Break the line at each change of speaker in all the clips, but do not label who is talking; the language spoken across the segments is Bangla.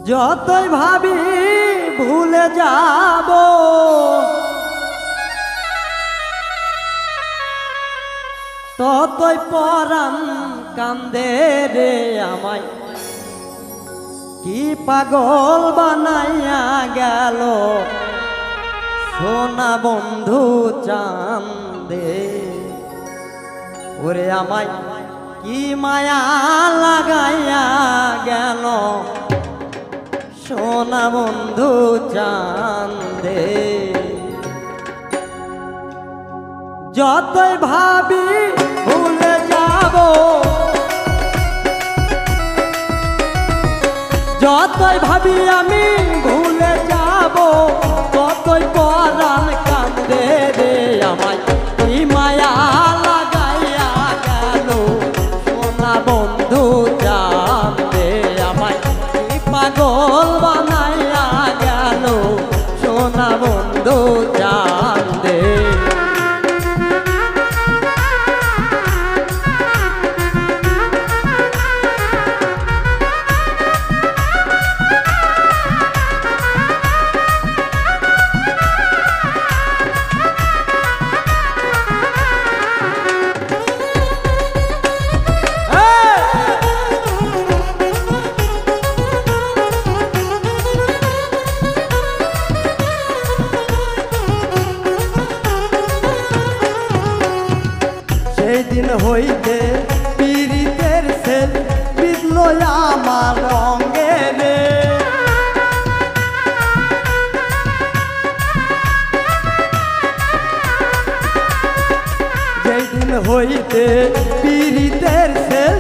যতই ভাবি ভুলে যাব ততই পরাণ কান্দে রে আমায় কি পাগল বানাইয়া গেল সোনা বন্ধু চাঁদে ওরে আমায় কি মায়া লাগাইয়া গেল সোনা বন্ধু চাঁদে যতই ভাবি ভুলে যাব যতই ভাবি আমি ভুলে যাব ততই পরাণ কান্দে রে আমায় কি মায়া লাগাইয়া গেল সোনা বন্ধু চাঁদে আমায় কি পাগল বানাইয়া গেল সোনা বন্ধু চাঁদে সেই দিন হইতে পীড়িতের সেল বিধল আমার রঙে রে যেই দিন হইতে পীড়িতের সেল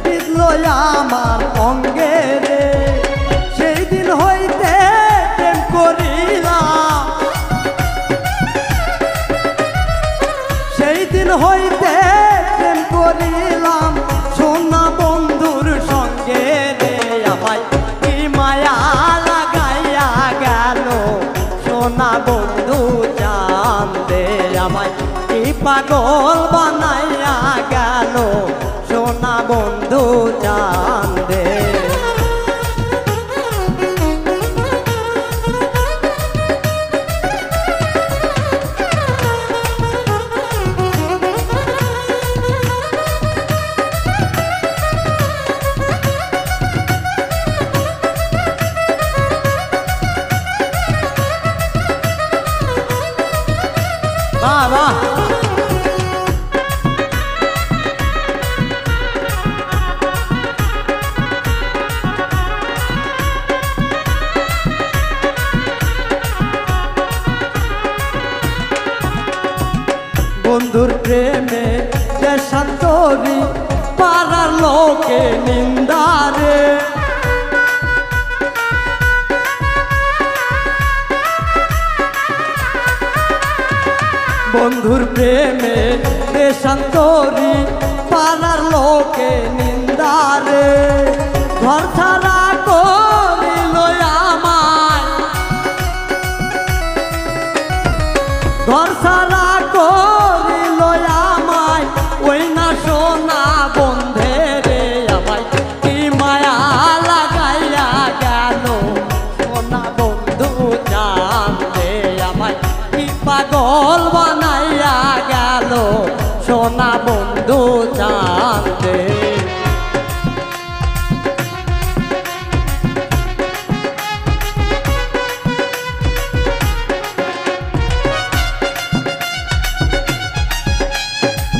বিধল আমার অঙ্গে রে সেই দিন হইতে প্রেম করিলাম সেই দিন হইতে প্রেম করিলাম সোনা বন্ধুর সঙ্গে রে আমায় কি মায়া লাগাইয়া গেল সোনা বন্ধু চাঁদে আমায় কি পাগল বানাইয়া গেল সোনা বন্ধু চাঁদে বাবা বন্ধুর প্রেমে দেশান্তরী পাড়ার লোকে নিন্দারে বন্ধুর প্রেমে দেশান্তরী পাড়ার লোকে নিন্দারে ঘর ছাড়া করিল আমায় ঘর ছাড়া করিল আমায় ওই না সোনা বন্ধে রে আমায় কি মায়া লাগাইয়া গেল সোনা বন্ধু চাঁদে আমায় কি পাগল বানাইয়া গেল সোনা বন্ধু চাঁদে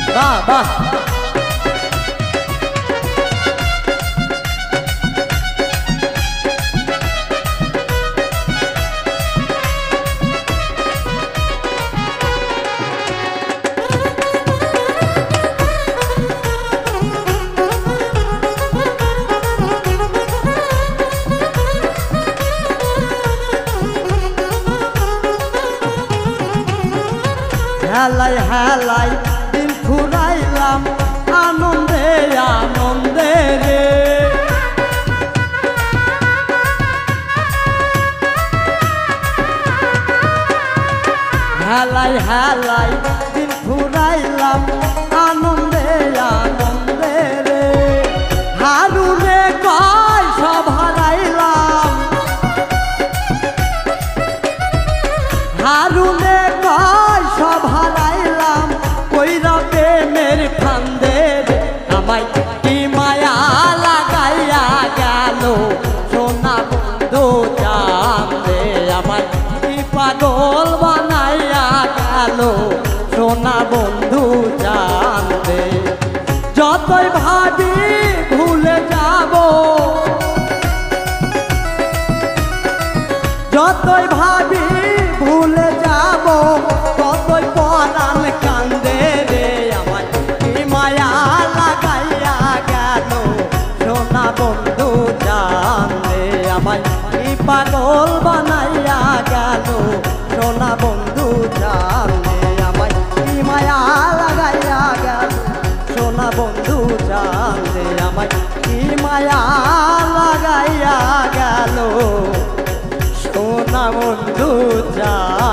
বাবা হেলাই হেলাই দিন ফুরাইলাম আনন্দে আনন্দে রে হেলাই হেলাই দিন ফুরাইলাম আনন্দে আনন্দে রে হারুরে কয় সব হারাইলাম বন্ধু জানলে আমায় কি পাগল বানাইয়া গেল সোনা বন্ধু জানলে আমায় কি মায়া লাগাইয়া গেল সোনা বন্ধু জানলে আমায় কি মায়া লাগাইয়া গেল সোনা বন্ধু জান